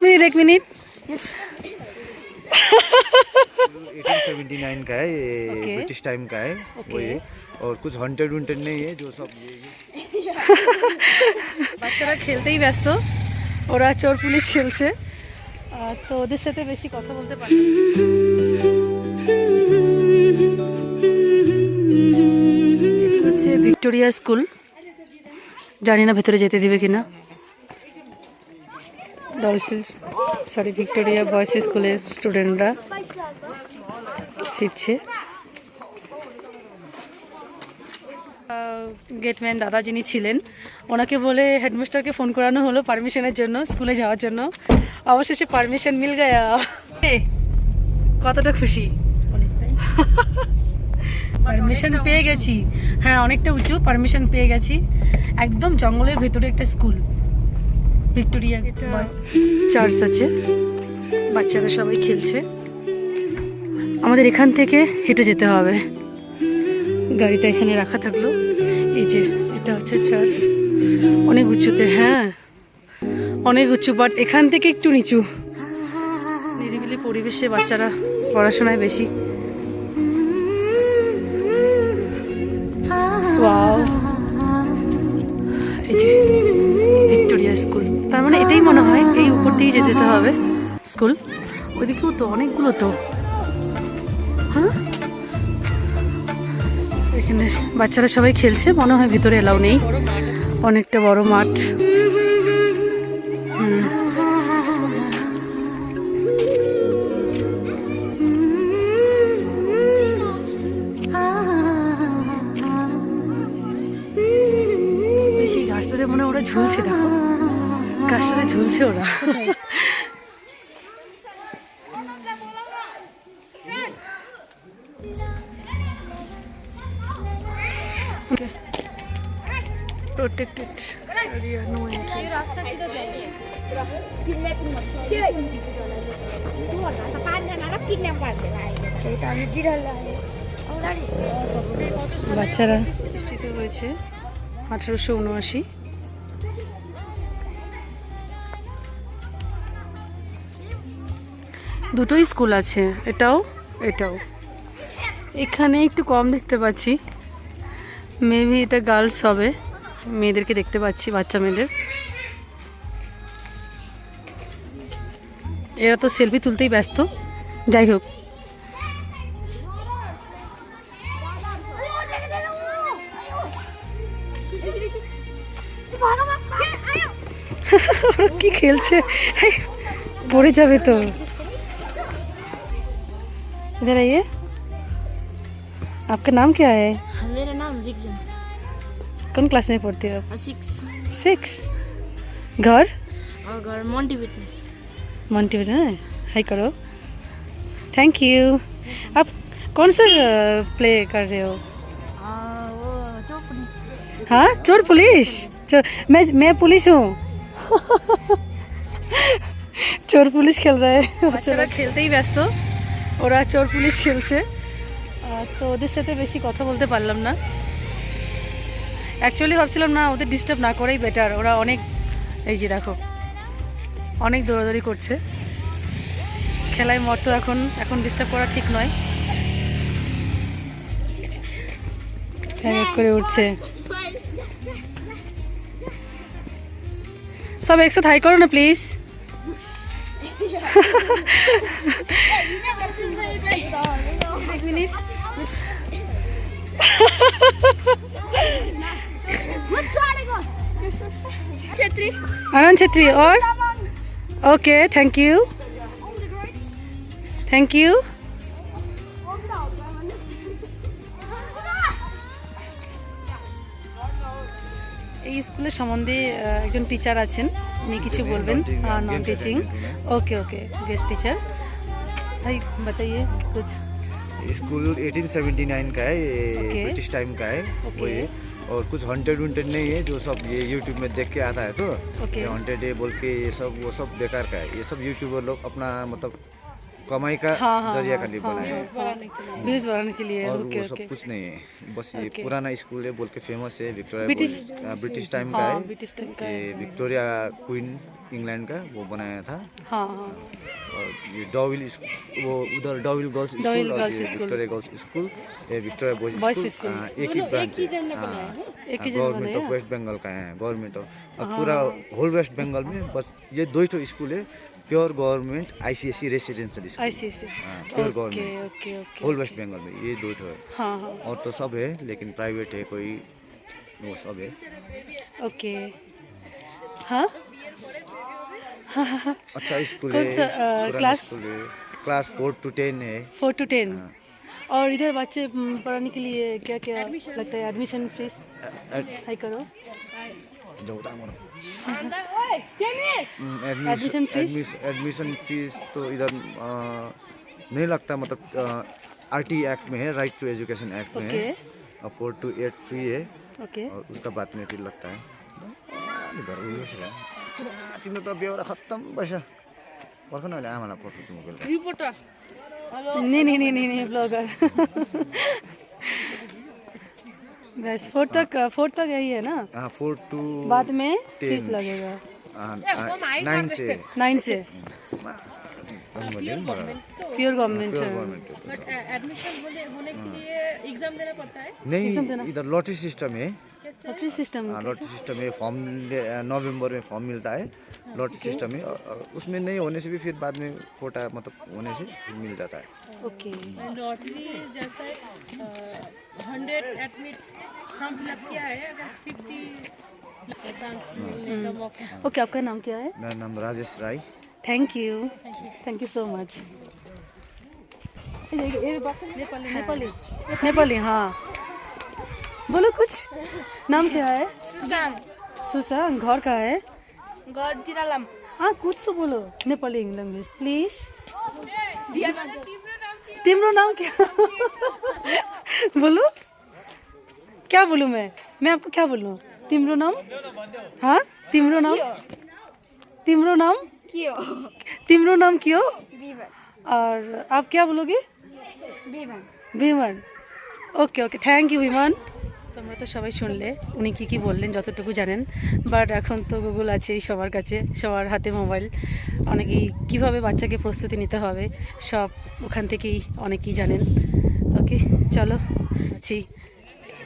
एक मिनट। 1879 का है ये, ब्रिटिश टाइम का है वो ये। और कुछ हॉन्टेड वॉन्टेड नहीं है जो सब ये বাচ্চারা খেলতেই ব্যস্ত, ওরা চোর পুলিশ খেলছে, তো ওদের সাথে বেশি কথা বলতে পারি না। এটা হচ্ছে ভিক্টোরিয়া স্কুল, জানি না ভেতরে যেতে দিবে কিনা। ডলফিলস সরি ভিক্টোরিয়া বয়েজ স্কুলের স্টুডেন্টরা ফিরছে। গেটম্যান দাদা যিনি ছিলেন ওনাকে বলে হেডমাস্টারকে ফোন করানো হলো পারমিশনের জন্য, স্কুলে যাওয়ার জন্য। অবশেষে পারমিশন মিল গায়া। কতটা খুশি, পারমিশন পেয়ে গেছি। হ্যাঁ, অনেকটা উঁচু, পারমিশন পেয়ে গেছি। একদম জঙ্গলের ভেতরে একটা স্কুল, ভিক্টোরিয়া চার্চ আছে, বাচ্চারা সবাই খেলছে। আমাদের এখান থেকে হেঁটে যেতে হবে, গাড়িটা এখানে রাখা থাকলো। এই যে এটা হচ্ছে চার্চ, অনেক উঁচুতে। হ্যাঁ অনেক উঁচু, বাট এখান থেকে একটু নিচু। নিরিবিলি পরিবেশে বাচ্চারা পড়াশোনায় বেশি। ওয়াও, এই যে ভিক্টোরিয়া স্কুল, তার মানে এটাই মনে হয় এই উপর দিয়েই যেতে হবে স্কুল। ওইদিকেও তো অনেকগুলো তো। হ্যাঁ, এখানে বাচ্চারা সবাই খেলছে, মনে হয় ভিতরে এলাও নেই। অনেকটা বড় মাঠ। সেই গাছটাতে মনে হয় ওরা ঝুলছে, দেখো গাছটাতে ঝুলছে ওরা। Protected area, no entry. বাচ্চারা প্রতিষ্ঠিত হয়েছে 1879। দুটোই স্কুল আছে, এটাও এটাও। এখানে একটু কম দেখতে পাচ্ছি, মেবি এটা গার্লস হবে। মেয়েদেরকে দেখতে পাচ্ছি, বাচ্চা মেয়েদের। এরা তো সেলফি তুলতেই ব্যস্ত। যাই হোক, কি খেলছে, পড়ে যাবে তো। इधर आइए, आपका नाम क्या है? मेरा नाम रिक्जन। कौन क्लास में पढ़ते हो आप? 6। घर? और घर मॉन्टिवेट में। मॉन्टिवेट है। हाय करो। Thank you. आप कौन सा प्ले कर रहे हो? वो चोर पुलिस। हाँ, चोर पुलिस। चोर, मैं पुलिस हूँ। চোর পুলিশ খেল রয়ে। বাচ্চারা খেলতেই ব্যস্ত, ওরা চোর পুলিশ খেলছে, তো ওদের সাথে বেশি কথা বলতে পারলাম না। অ্যাকচুয়ালি ভাবছিলাম না, ওদের ডিস্টার্ব না করাই বেটার। ওরা অনেক, এই যে দেখো অনেক দৌড়াদৌড়ি করছে, খেলায় মত। এখন ডিস্টার্ব করা ঠিক নয়। এক করে উঠছে। সব একসাথে হাই করো না প্লিজ। एक मिनट। आनंद छेत्री और okay, thank you thank you. এই স্কুলের সম্বন্ধে একজন টিচার আছেন, উনি কিছু বলবেন। Non teaching. Okay okay, guest teacher. भाई बताइए कुछ। स्कूल 1879 का है ये, ब्रिटिश टाइम का है वो ये। और कुछ हॉन्टेड वॉन्टेड नहीं है जो सब ये यूट्यूब में देख के आता है। तो हॉन्टेड है बोल के ये सब वो सब बेकार का है। ये सब यूट्यूबर लोग अपना मतलब कमाई का हाँ, हाँ, जरिया हाँ, खाली हाँ, बनाया है। व्यूज बढ़ाने के लिए। और ओके वो सब ओके। कुछ नहीं है, बस ये ओके। पुराना स्कूल है बोल के फेमस है, विक्टोरिया ब्रिटिश टाइम का हाँ है। ब्रिटिश टाइम का ये है। विक्टोरिया क्वीन इंग्लैंड का वो बनाया था। हाँ हाँ। और ये डॉविल वो उधर डॉविल गर्ल्स स्कूल और गर्ल्स ये स्कूल। विक्टोरिया गर्ल्स स्कूल, ये Victoria boys boys school. School एक ही ब्रांच है। एक ही जगह गवर्नमेंट ऑफ बनाया। वेस्ट बंगाल का है, गवर्नमेंट ऑफ और पूरा होल वेस्ट बंगाल में बस ये दो ही स्कूल है, pure government ICSE residential school. ICSE। Pure okay government okay okay. Whole West Bengal में ये दो है। हाँ हाँ। और तो सब है लेकिन प्राइवेट है कोई, वो सब है। ओके। हाँ अच्छा स्कूल कौन है, सा, पुराना क्लास? स्कूल है, क्लास 4 to 10 है। 4 to 10। और इधर बच्चे पढ़ाने के लिए क्या क्या लगता है? एडमिशन फीस हाई करो। Admission fees? एडमिशन फीस तो इधर नहीं लगता, मतलब RT एक्ट में है, राइट टू एजुकेशन एक्ट में है। 4 to 8 फ्री है ओके। और उसका बाद में फिर लगता है। इधर उयो छ यार। तिम्रो त बेहोरा खत्तम भएछ। पर्ख न अहिले आमालाई पठाउँछु म बेलुका। रिपोर्टर नहीं नहीं नहीं नहीं नहीं ब्लॉगर। बस 4 तक यही है ना, 4 to बाद में 10 फीस लगेगा 9 से 9 से। प्योर गवर्नमेंट प्योर है। गवर्नमेंट एडमिशन होने के लिए एग्जाम देना पड़ता है। नहीं, एग्जाम देना। इधर लॉटरी सिस्टम है। लॉटरी सिस्टम लॉटरी सिस्टम में फॉर्म नवंबर में फॉर्म मिलता है, लॉटरी सिस्टम है। और उसमें नहीं होने से भी फिर बाद में कोटा मतलब होने से फिर मिल जाता है। ओके। लॉटरी जैसा 100 एडमिट फॉर्म फिलअप किया है, अगर 50 चांस मिलने का मौका। ओके, आपका नाम क्या है? मेरा नाम Rajesh Rai. Thank you so much. Nepali Nepali Nepali हाँ, बोलो कुछ। नाम क्या है? सुशांत सुशांत। घर का है? घर तिरालाम। हाँ कुछ तो बोलो नेपाली लैंग्वेज प्लीज। तिम्रो नाम क्या? बोलो। क्या बोलूँ मैं आपको क्या बोलूँ? तिम्रो नाम? हाँ तिम्रो नाम? तिम्रो नाम? क्यों? तिम्रो नाम क्यों? विमन। और आप क्या बोलोगे? विमन। বিমান। ওকে ওকে, থ্যাংক ইউ বিমান। তোমরা তো সবাই শুনলে উনি কি কি বললেন, যতটুকু জানেন। বাট এখন তো গুগল আছেই সবার কাছে, সবার হাতে মোবাইল। অনেকেই কীভাবে বাচ্চাকে প্রস্তুতি নিতে হবে সব ওখান থেকেই অনেকেই জানেন। ওকে চলো আছি।